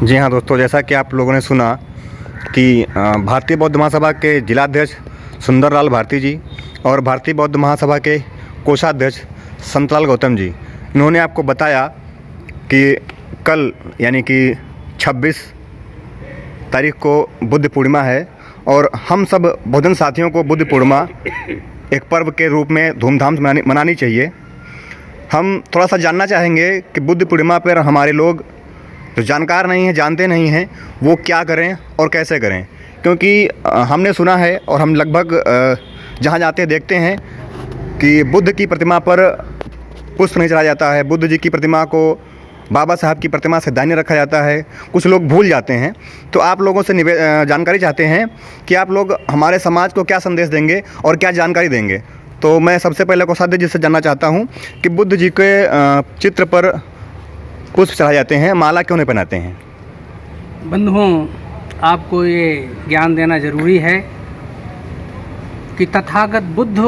जी हाँ दोस्तों, जैसा कि आप लोगों ने सुना कि भारतीय बौद्ध महासभा के जिलाध्यक्ष सुंदरलाल भारती जी और भारतीय बौद्ध महासभा के कोषाध्यक्ष संतलाल गौतम जी, इन्होंने आपको बताया कि कल यानी कि 26 तारीख को बुद्ध पूर्णिमा है और हम सब बौद्धन साथियों को बुद्ध पूर्णिमा एक पर्व के रूप में धूमधाम से मनानी चाहिए। हम थोड़ा सा जानना चाहेंगे कि बुद्ध पूर्णिमा पर हमारे लोग जो जानकार नहीं हैं, जानते नहीं हैं, वो क्या करें और कैसे करें, क्योंकि हमने सुना है और हम लगभग जहाँ जाते हैं देखते हैं कि बुद्ध की प्रतिमा पर पुष्प नहीं चढ़ाया जाता है, बुद्ध जी की प्रतिमा को बाबा साहब की प्रतिमा से दाहिने रखा जाता है, कुछ लोग भूल जाते हैं। तो आप लोगों से जानकारी चाहते हैं कि आप लोग हमारे समाज को क्या संदेश देंगे और क्या जानकारी देंगे। तो मैं सबसे पहले कोषाध्यक्ष जी से जानना चाहता हूँ कि बुद्ध जी के चित्र पर पुष्प चढ़ाए जाते हैं, माला क्यों नहीं पहनाते हैं? बंधुओं, आपको ये ज्ञान देना जरूरी है कि तथागत बुद्ध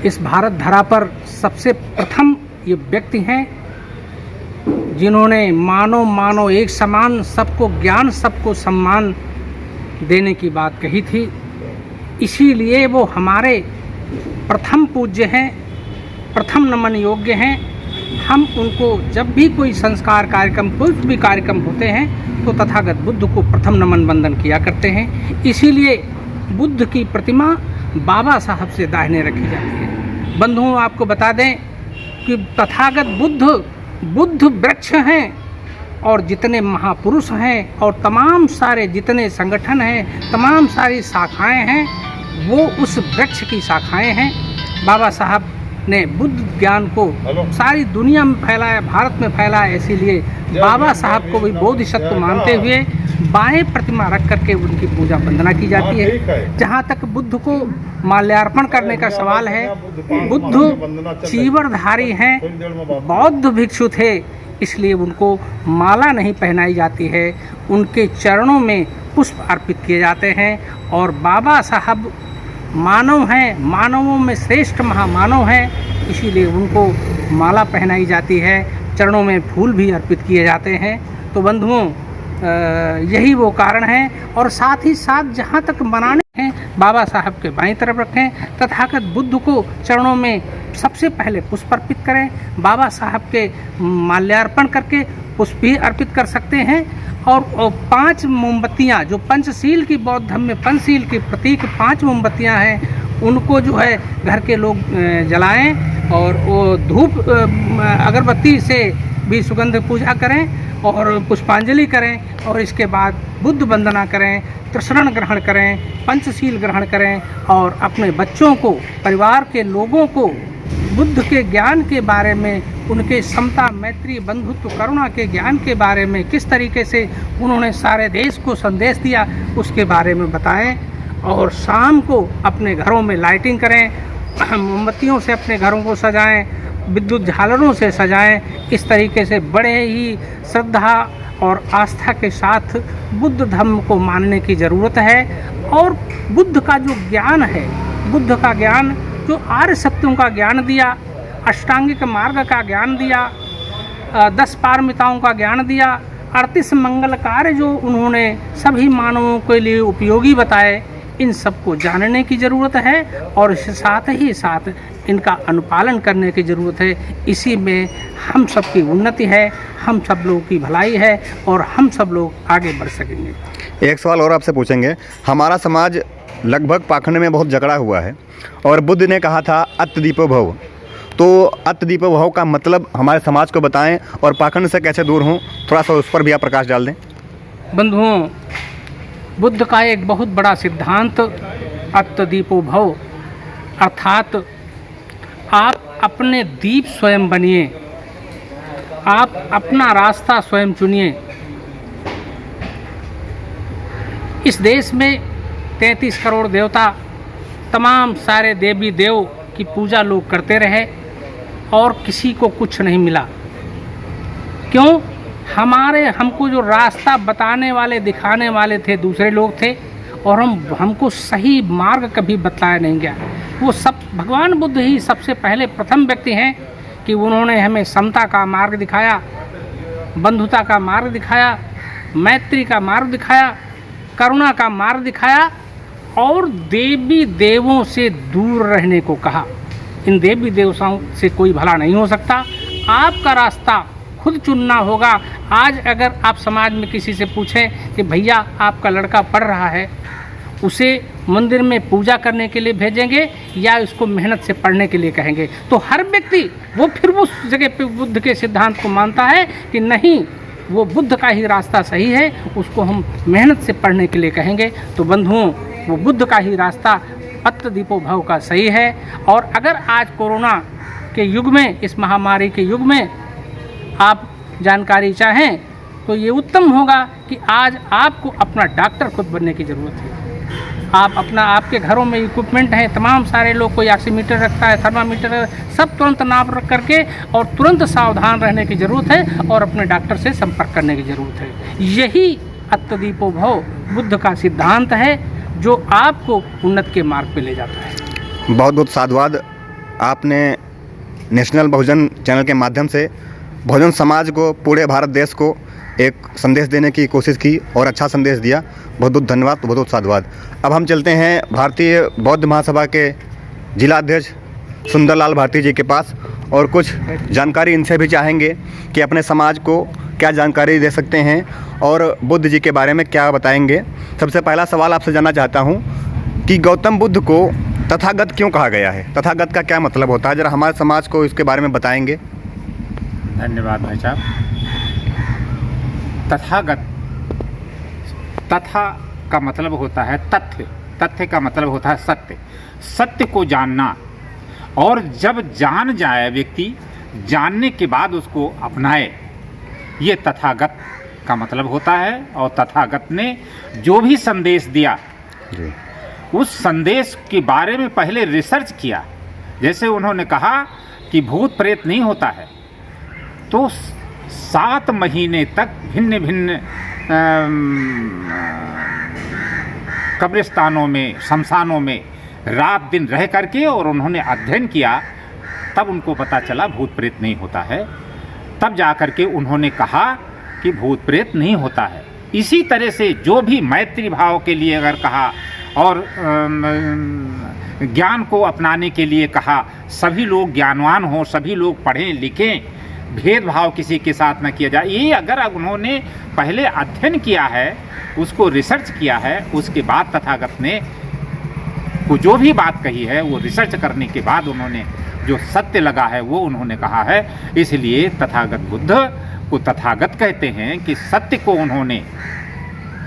इस भारत धरा पर सबसे प्रथम ये व्यक्ति हैं जिन्होंने मानो एक समान, सबको ज्ञान सबको सम्मान देने की बात कही थी। इसीलिए वो हमारे प्रथम पूज्य हैं, प्रथम नमन योग्य हैं। हम उनको जब भी कोई संस्कार कार्यक्रम, कोई भी कार्यक्रम होते हैं तो तथागत बुद्ध को प्रथम नमन वंदन किया करते हैं। इसीलिए बुद्ध की प्रतिमा बाबा साहब से दाहिने रखी जाती है। बंधुओं, आपको बता दें कि तथागत बुद्ध वृक्ष हैं और जितने महापुरुष हैं और तमाम सारे जितने संगठन हैं, तमाम सारी शाखाएं हैं, वो उस वृक्ष की शाखाएं हैं। बाबा साहब ने बुद्ध ज्ञान को सारी दुनिया में फैलाया, भारत में फैलाया। इसीलिए बाबा साहब को भी बोधिसत्व मानते हुए बाएं प्रतिमा रख करके उनकी पूजा वंदना की जाती है। जहाँ तक बुद्ध को माल्यार्पण करने का सवाल है, बुद्ध चीवरधारी हैं, बौद्ध भिक्षु थे, इसलिए उनको माला नहीं पहनाई जाती है। उनके चरणों में पुष्प अर्पित किए जाते हैं। और बाबा साहब मानव हैं, मानवों में श्रेष्ठ महामानव हैं, इसीलिए उनको माला पहनाई जाती है, चरणों में फूल भी अर्पित किए जाते हैं। तो बंधुओं, यही वो कारण है। और साथ ही साथ जहाँ तक मनाने हैं, बाबा साहब के बाईं तरफ रखें, तथागत बुद्ध को चरणों में सबसे पहले पुष्प अर्पित करें। बाबा साहब के माल्यार्पण करके पुष्प भी अर्पित कर सकते हैं। और 5 मोमबत्तियाँ, जो पंचशील की बौद्ध धर्म में पंचशील की प्रतीक 5 मोमबत्तियाँ हैं, उनको जो है घर के लोग जलाएं और वो धूप अगरबत्ती से भी सुगंध पूजा करें और पुष्पांजलि करें और इसके बाद बुद्ध वंदना करें, तृष्ण ग्रहण करें, पंचशील ग्रहण करें और अपने बच्चों को, परिवार के लोगों को बुद्ध के ज्ञान के बारे में, उनके समता, मैत्री, बंधुत्व, करुणा के ज्ञान के बारे में, किस तरीके से उन्होंने सारे देश को संदेश दिया, उसके बारे में बताएं। और शाम को अपने घरों में लाइटिंग करें, मोमबत्तियों से अपने घरों को सजाएं, विद्युत झालरों से सजाएं। इस तरीके से बड़े ही श्रद्धा और आस्था के साथ बुद्ध धर्म को मानने की ज़रूरत है। और बुद्ध का जो ज्ञान है, बुद्ध का ज्ञान जो आर्य सत्यों का ज्ञान दिया, अष्टांगिक मार्ग का ज्ञान दिया, 10 पारमिताओं का ज्ञान दिया, 38 मंगल कार्य जो उन्होंने सभी मानवों के लिए उपयोगी बताए, इन सबको जानने की ज़रूरत है और इसके साथ ही साथ इनका अनुपालन करने की ज़रूरत है। इसी में हम सब की उन्नति है, हम सब लोगों की भलाई है और हम सब लोग आगे बढ़ सकेंगे। एक सवाल और आपसे पूछेंगे। हमारा समाज लगभग पाखंड में बहुत जकड़ा हुआ है और बुद्ध ने कहा था अत्तदीपो भव, तो अत्तदीपो भव का मतलब हमारे समाज को बताएं और पाखंड से कैसे दूर हों, थोड़ा सा उस पर भी आप प्रकाश डाल दें। बंधुओं, बुद्ध का एक बहुत बड़ा सिद्धांत अत्तदीपो भव, अर्थात आप अपने दीप स्वयं बनिए, आप अपना रास्ता स्वयं चुनिए। इस देश में 33 करोड़ देवता, तमाम सारे देवी देव की पूजा लोग करते रहे और किसी को कुछ नहीं मिला। क्यों? हमको जो रास्ता बताने वाले, दिखाने वाले थे, दूसरे लोग थे और हमको सही मार्ग कभी बताया नहीं गया। वो सब भगवान बुद्ध ही सबसे पहले प्रथम व्यक्ति हैं कि उन्होंने हमें समता का मार्ग दिखाया, बंधुता का मार्ग दिखाया, मैत्री का मार्ग दिखाया, करुणा का मार्ग दिखाया और देवी देवों से दूर रहने को कहा। इन देवी देवताओं से कोई भला नहीं हो सकता, आपका रास्ता खुद चुनना होगा। आज अगर आप समाज में किसी से पूछें कि भैया आपका लड़का पढ़ रहा है, उसे मंदिर में पूजा करने के लिए भेजेंगे या उसको मेहनत से पढ़ने के लिए कहेंगे, तो हर व्यक्ति वो फिर उस जगह पे बुद्ध के सिद्धांत को मानता है कि नहीं, वो बुद्ध का ही रास्ता सही है, उसको हम मेहनत से पढ़ने के लिए कहेंगे। तो बंधुओं, वो बुद्ध का ही रास्ता अत्र दीपो भव का सही है। और अगर आज कोरोना के युग में, इस महामारी के युग में आप जानकारी चाहें तो ये उत्तम होगा कि आज आपको अपना डॉक्टर खुद बनने की ज़रूरत है। आपके घरों में इक्विपमेंट हैं, तमाम सारे लोग, कोई ऑक्सीमीटर रखता है, थर्मामीटर, सब तुरंत नाप रख करके और तुरंत सावधान रहने की ज़रूरत है और अपने डॉक्टर से संपर्क करने की ज़रूरत है। यही अत्र दीपो भव बुद्ध का सिद्धांत है जो आपको उन्नति के मार्ग पे ले जाता है। बहुत बहुत साधुवाद। आपने नेशनल बहुजन चैनल के माध्यम से बहुजन समाज को, पूरे भारत देश को एक संदेश देने की कोशिश की और अच्छा संदेश दिया। बहुत बहुत धन्यवाद, बहुत बहुत साधुवाद। अब हम चलते हैं भारतीय बौद्ध महासभा के जिला अध्यक्ष सुंदरलाल भारती जी के पास और कुछ जानकारी इनसे भी चाहेंगे कि अपने समाज को क्या जानकारी दे सकते हैं और बुद्ध जी के बारे में क्या बताएंगे। सबसे पहला सवाल आपसे जानना चाहता हूँ कि गौतम बुद्ध को तथागत क्यों कहा गया है? तथागत का क्या मतलब होता है? ज़रा हमारे समाज को इसके बारे में बताएंगे। धन्यवाद भाई साहब। तथागत, तथा का मतलब होता है तथ्य, तथ्य का मतलब होता है सत्य, सत्य को जानना। और जब जान जाए व्यक्ति, जानने के बाद उसको अपनाए, ये तथागत का मतलब होता है। और तथागत ने जो भी संदेश दिया जी, उस संदेश के बारे में पहले रिसर्च किया। जैसे उन्होंने कहा कि भूत प्रेत नहीं होता है, तो 7 महीने तक भिन्न भिन्न कब्रिस्तानों में, शमशानों में रात दिन रह करके और उन्होंने अध्ययन किया, तब उनको पता चला भूत प्रेत नहीं होता है। तब जा कर के उन्होंने कहा कि भूत प्रेत नहीं होता है। इसी तरह से जो भी मैत्री भाव के लिए अगर कहा और ज्ञान को अपनाने के लिए कहा, सभी लोग ज्ञानवान हों, सभी लोग पढ़ें लिखें, भेदभाव किसी के साथ न किया जाए, ये अगर उन्होंने पहले अध्ययन किया है, उसको रिसर्च किया है, उसके बाद तथागत ने को जो भी बात कही है वो रिसर्च करने के बाद उन्होंने जो सत्य लगा है वो उन्होंने कहा है। इसलिए तथागत बुद्ध को तथागत कहते हैं कि सत्य को उन्होंने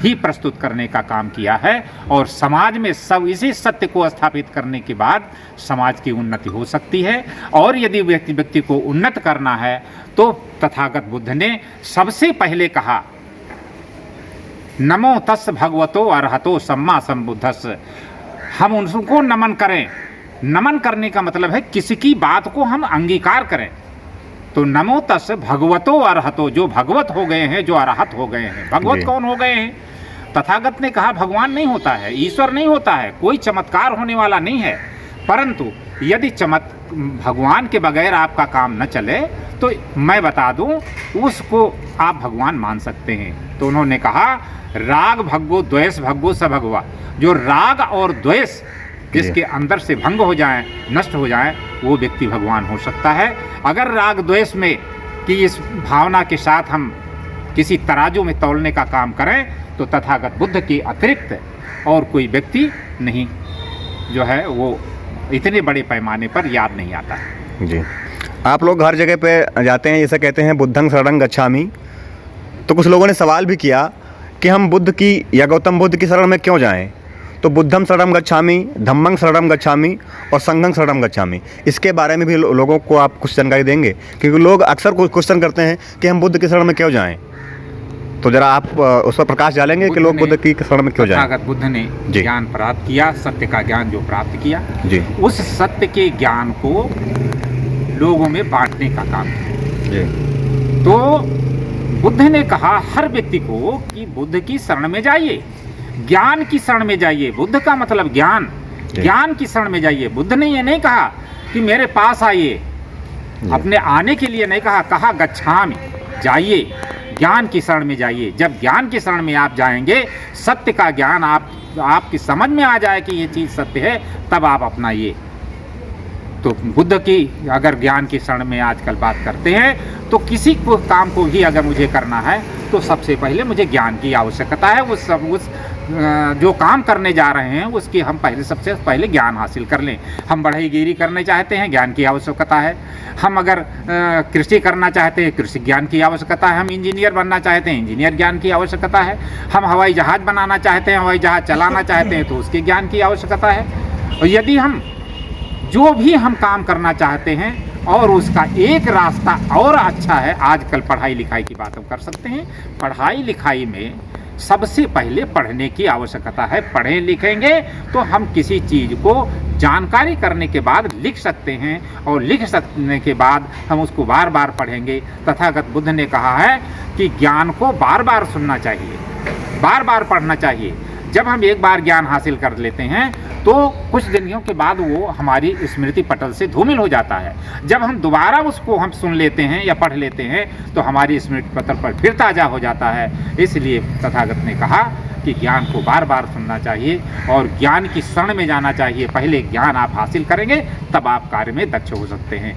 ही प्रस्तुत करने का काम किया है और समाज में सब इसी सत्य को स्थापित करने के बाद समाज की उन्नति हो सकती है। और यदि व्यक्ति को उन्नत करना है तो तथागत बुद्ध ने सबसे पहले कहा, नमो तस् भगवतो अरहतो सम्मा संबुद्धस्। हम उनको नमन करें। नमन करने का मतलब है किसी की बात को हम अंगीकार करें। तो नमो तस् भगवतो अरहतो, जो भगवत हो गए हैं, जो अरहत हो गए हैं। भगवत कौन हो गए हैं? तथागत ने कहा भगवान नहीं होता है, ईश्वर नहीं होता है, कोई चमत्कार होने वाला नहीं है, परंतु यदि भगवान के बगैर आपका काम न चले तो मैं बता दूं, उसको आप भगवान मान सकते हैं। तो उन्होंने कहा राग भग्गो द्वेष भग्गो स भगवा। जो राग और द्वेष जिसके अंदर से भंग हो जाए, नष्ट हो जाए, वो व्यक्ति भगवान हो सकता है। अगर राग द्वेष में कि इस भावना के साथ हम किसी तराजू में तौलने का काम करें तो तथागत बुद्ध के अतिरिक्त और कोई व्यक्ति नहीं जो है वो इतने बड़े पैमाने पर याद नहीं आता है। जी, आप लोग हर जगह पे जाते हैं, जैसे कहते हैं बुद्धं शरणं गच्छामि, तो कुछ लोगों ने सवाल भी किया कि हम बुद्ध की या गौतम बुद्ध की शरण में क्यों जाएं? तो बुद्धं शरणं गच्छामि, धम्मं शरणं गच्छामि और संघं शरणं गच्छामि, इसके बारे में भी लोगों को आप कुछ जानकारी देंगे? क्योंकि लोग अक्सर क्वेश्चन करते हैं कि हम बुद्ध की शरण में क्यों जाएं, तो जरा आप उस पर प्रकाश डालेंगे कि लोग बुद्ध की शरण में क्यों जाएं? तथागत बुद्ध ने ज्ञान प्राप्त किया, सत्य का ज्ञान जो प्राप्त किया जी, उस सत्य के ज्ञान को लोगों में बांटने का काम किया जी। तो बुद्ध ने कहा हर व्यक्ति को कि बुद्ध की शरण में जाइए, ज्ञान की शरण में जाइए। बुद्ध का मतलब ज्ञान, ज्ञान की शरण में जाइए। बुद्ध ने ये नहीं कहा कि मेरे पास आइए, अपने आने के लिए नहीं कहा, कहा गच्छामि, जाइए। ज्ञान की शरण में जाइए। जब ज्ञान की शरण में आप जाएंगे, सत्य का ज्ञान आपकी समझ में आ जाए कि ये चीज़ सत्य है, तब आप अपनाइए। तो बुद्ध की अगर ज्ञान की शरण में आजकल बात करते हैं, तो किसी को काम को भी अगर मुझे करना है तो सबसे पहले मुझे ज्ञान की आवश्यकता है। उस जो काम करने जा रहे हैं उसकी हम सबसे पहले ज्ञान हासिल कर लें। हम बढ़ईगिरी करने चाहते हैं, ज्ञान की आवश्यकता है। हम अगर कृषि करना चाहते हैं, कृषि ज्ञान की आवश्यकता है। हम इंजीनियर बनना चाहते हैं, इंजीनियर ज्ञान की आवश्यकता है। हम हवाई जहाज़ बनाना चाहते हैं, हवाई जहाज़ चलाना चाहते हैं, तो उसके ज्ञान की आवश्यकता है। और यदि हम जो भी हम काम करना चाहते हैं और उसका एक रास्ता और अच्छा है, आजकल पढ़ाई लिखाई की बात हम कर सकते हैं। पढ़ाई लिखाई में सबसे पहले पढ़ने की आवश्यकता है। पढ़ें लिखेंगे तो हम किसी चीज़ को जानकारी करने के बाद लिख सकते हैं, और लिख सकने के बाद हम उसको बार बार पढ़ेंगे। तथागत बुद्ध ने कहा है कि ज्ञान को बार बार सुनना चाहिए, बार बार पढ़ना चाहिए। जब हम एक बार ज्ञान हासिल कर लेते हैं तो कुछ दिनों के बाद वो हमारी स्मृति पटल से धूमिल हो जाता है। जब हम दोबारा उसको हम सुन लेते हैं या पढ़ लेते हैं तो हमारी स्मृति पटल पर फिर ताज़ा हो जाता है। इसलिए तथागत ने कहा कि ज्ञान को बार बार सुनना चाहिए और ज्ञान की शरण में जाना चाहिए। पहले ज्ञान आप हासिल करेंगे तब आप कार्य में दक्ष हो सकते हैं।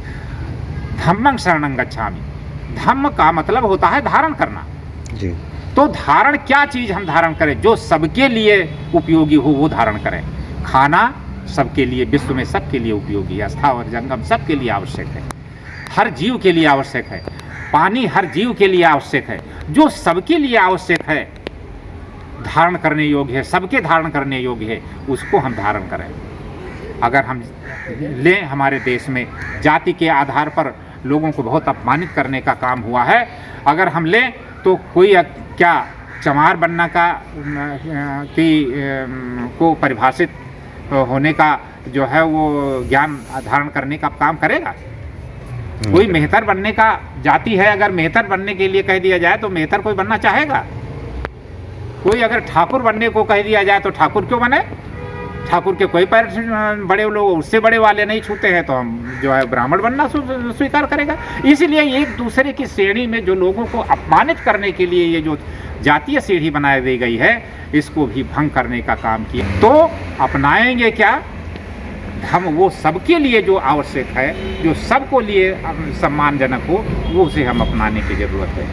धम्मं शरणं गच्छामि। धम्म का मतलब होता है धारण करना जी। तो धारण क्या चीज़ हम धारण करें? जो सबके लिए उपयोगी हो वो धारण करें। खाना सबके लिए, विश्व में सबके लिए उपयोगी है। स्थावर जंगम सबके लिए आवश्यक है, हर जीव के लिए आवश्यक है। पानी हर जीव के लिए आवश्यक है। जो सबके लिए आवश्यक है, धारण करने योग्य है, सबके धारण करने योग्य है, उसको हम धारण करें। अगर हम लें, हमारे देश में जाति के आधार पर लोगों को बहुत अपमानित करने का काम हुआ है। अगर हम लें तो कोई क्या चमार बनना का को परिभाषित होने का जो है वो ज्ञान धारण करने का काम करेगा? कोई मेहतर बनने का जाति है, अगर मेहतर बनने के लिए कह दिया जाए तो मेहतर कोई बनना चाहेगा? कोई अगर ठाकुर बनने को कह दिया जाए तो ठाकुर क्यों बने? ठाकुर के कोई पैर बड़े लोग उससे बड़े वाले नहीं छूते हैं, तो हम जो है ब्राह्मण बनना स्वीकार करेगा। इसलिए एक दूसरे की श्रेणी में जो लोगों को अपमानित करने के लिए ये जो जातीय सीढ़ी बना दी गई है, इसको भी भंग करने का काम किया। तो अपनाएंगे क्या? हम वो सबके लिए जो आवश्यक है, जो सबको लिए सम्मानजनक हो, वो उसे हम अपनाने की जरूरत है।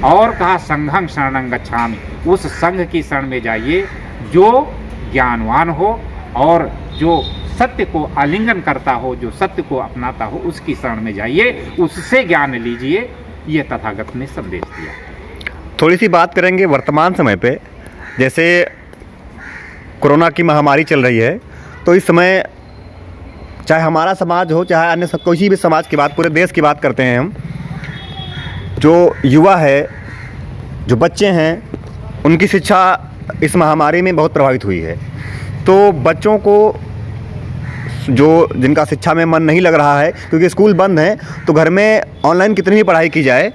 और कहा संघं शरणं गच्छामि। उस संघ की शरण में जाइए जो ज्ञानवान हो और जो सत्य को आलिंगन करता हो, जो सत्य को अपनाता हो, उसकी शरण में जाइए, उससे ज्ञान लीजिए। ये तथागत ने संदेश दिया। थोड़ी सी बात करेंगे वर्तमान समय पे। जैसे कोरोना की महामारी चल रही है, तो इस समय चाहे हमारा समाज हो, चाहे अन्य किसी भी समाज की बात, पूरे देश की बात करते हैं हम, जो युवा है, जो बच्चे हैं, उनकी शिक्षा इस महामारी में बहुत प्रभावित हुई है। तो बच्चों को जिनका शिक्षा में मन नहीं लग रहा है क्योंकि स्कूल बंद हैं, तो घर में ऑनलाइन कितनी भी पढ़ाई की जाए,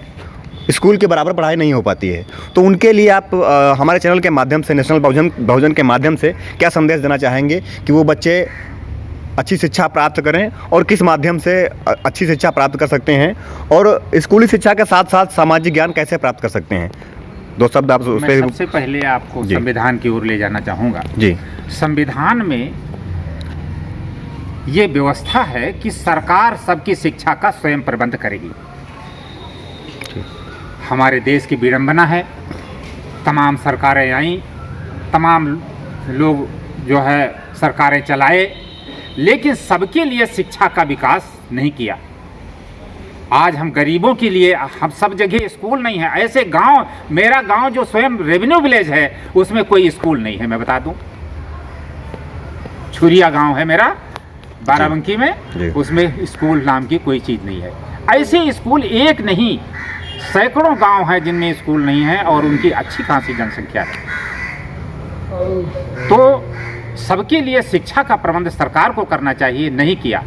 स्कूल के बराबर पढ़ाई नहीं हो पाती है। तो उनके लिए आप हमारे चैनल के माध्यम से, नेशनल बहुजन के माध्यम से क्या संदेश देना चाहेंगे कि वो बच्चे अच्छी शिक्षा प्राप्त करें और किस माध्यम से अच्छी शिक्षा प्राप्त कर सकते हैं, और स्कूली शिक्षा के साथ साथ सामाजिक ज्ञान कैसे प्राप्त कर सकते हैं? दो शब्द आप उस मैं सबसे पहले आपको संविधान की ओर ले जाना चाहूँगा। जी। संविधान में ये व्यवस्था है कि सरकार सबकी शिक्षा का स्वयं प्रबंध करेगी। हमारे देश की विडंबना है, तमाम सरकारें आईं, तमाम लोग जो है सरकारें चलाए, लेकिन सबके लिए शिक्षा का विकास नहीं किया। आज हम गरीबों के लिए हम सब जगह स्कूल नहीं है। ऐसे गांव, मेरा गांव जो स्वयं रेवेन्यू विलेज है, उसमें कोई स्कूल नहीं है। मैं बता दूं, छुरिया गांव है मेरा, बाराबंकी में, उसमें स्कूल नाम की कोई चीज़ नहीं है। ऐसे स्कूल एक नहीं, सैकड़ों गांव हैं जिनमें स्कूल नहीं है और उनकी अच्छी खासी जनसंख्या है। तो सबके लिए शिक्षा का प्रबंध सरकार को करना चाहिए, नहीं किया।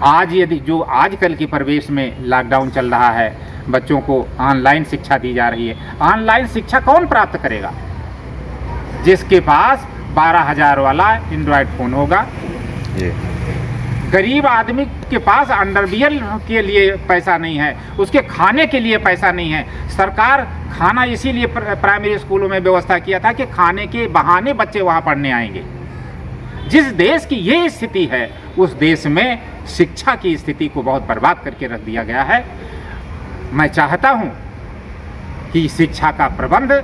आज यदि जो आजकल के परिवेश में लॉकडाउन चल रहा है, बच्चों को ऑनलाइन शिक्षा दी जा रही है। ऑनलाइन शिक्षा कौन प्राप्त करेगा? जिसके पास 12,000 वाला एंड्रॉयड फ़ोन होगा, गरीब आदमी के पास अंडरवियर के लिए पैसा नहीं है, उसके खाने के लिए पैसा नहीं है। सरकार खाना इसीलिए प्राइमरी स्कूलों में व्यवस्था किया था कि खाने के बहाने बच्चे वहाँ पढ़ने आएंगे। जिस देश की ये स्थिति है, उस देश में शिक्षा की स्थिति को बहुत बर्बाद करके रख दिया गया है। मैं चाहता हूँ कि शिक्षा का प्रबंध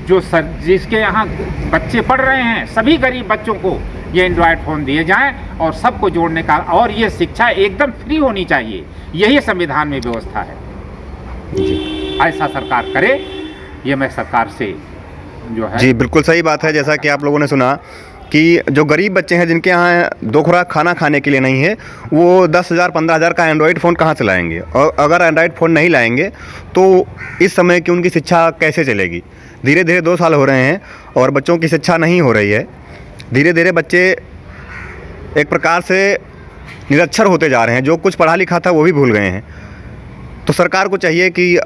जिसके यहाँ बच्चे पढ़ रहे हैं, सभी गरीब बच्चों को ये एंड्रॉयड फ़ोन दिए जाएं और सबको जोड़ने का, और ये शिक्षा एकदम फ्री होनी चाहिए, यही संविधान में व्यवस्था है। ऐसा सरकार करे, ये मैं सरकार से जो है। जी बिल्कुल सही बात है। जैसा कि आप लोगों ने सुना कि जो गरीब बच्चे हैं जिनके यहाँ 2 खुराक खाना खाने के लिए नहीं है, वो 10,000 15,000 का एंड्रॉयड फ़ोन कहाँ से लाएंगे, और अगर एंड्रॉयड फ़ोन नहीं लाएंगे तो इस समय की उनकी शिक्षा कैसे चलेगी। धीरे धीरे 2 साल हो रहे हैं और बच्चों की शिक्षा नहीं हो रही है। धीरे धीरे बच्चे एक प्रकार से निरक्षर होते जा रहे हैं, जो कुछ पढ़ा लिखा था वो भी भूल गए हैं। तो सरकार को चाहिए कि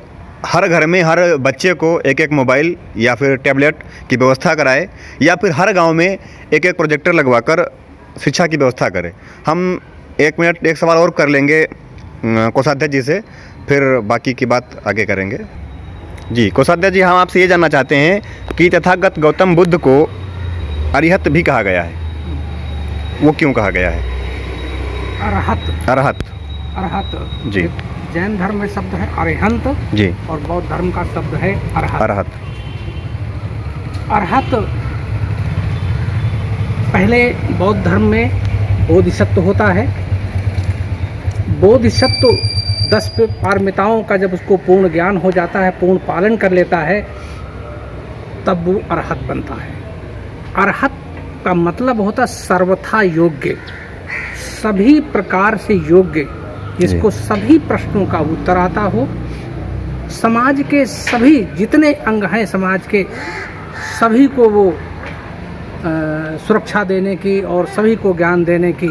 हर घर में हर बच्चे को एक एक मोबाइल या फिर टैबलेट की व्यवस्था कराए, या फिर हर गांव में एक एक प्रोजेक्टर लगवाकर शिक्षा की व्यवस्था करे। हम 1 मिनट एक सवाल और कर लेंगे कोषाध्यक्ष जी से, फिर बाकी की बात आगे करेंगे। जी कोषाध्यक्ष जी, हम आपसे ये जानना चाहते हैं कि तथागत गौतम बुद्ध को अरिहत भी कहा गया है, वो क्यों कहा गया है? अरहत अरहत जी, जैन धर्म में शब्द है अरिहंत जी, और बौद्ध धर्म का शब्द है अरहत। अरहत अरहत पहले बौद्ध धर्म में बोधिसत्व होता है। बोधिसत्व 10 पारमिताओं का जब उसको पूर्ण ज्ञान हो जाता है, पूर्ण पालन कर लेता है, तब वो अरहत बनता है। अरहत का मतलब होता सर्वथा योग्य, सभी प्रकार से योग्य, जिसको सभी प्रश्नों का उत्तर आता हो, समाज के सभी जितने अंग हैं समाज के, सभी को वो सुरक्षा देने की और सभी को ज्ञान देने की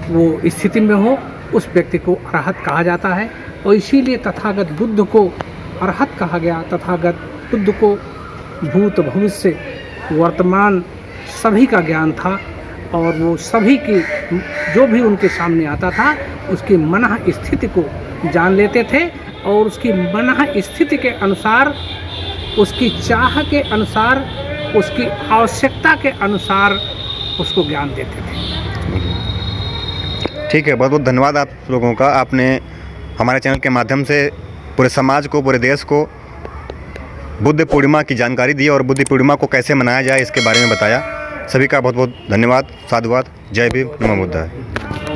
वो स्थिति में हो, उस व्यक्ति को अरहत कहा जाता है। और इसीलिए तथागत बुद्ध को अरहत कहा गया। तथागत बुद्ध को भूत भविष्य वर्तमान सभी का ज्ञान था, और वो सभी की जो भी उनके सामने आता था उसकी मनः स्थिति को जान लेते थे, और उसकी मनः स्थिति के अनुसार, उसकी चाह के अनुसार, उसकी आवश्यकता के अनुसार उसको ज्ञान देते थे। ठीक है, बहुत बहुत धन्यवाद आप लोगों का। आपने हमारे चैनल के माध्यम से पूरे समाज को, पूरे देश को बुद्ध पूर्णिमा की जानकारी दी और बुद्ध पूर्णिमा को कैसे मनाया जाए इसके बारे में बताया। सभी का बहुत बहुत धन्यवाद, साधुवाद। जय भीम, नमो बुद्धाय।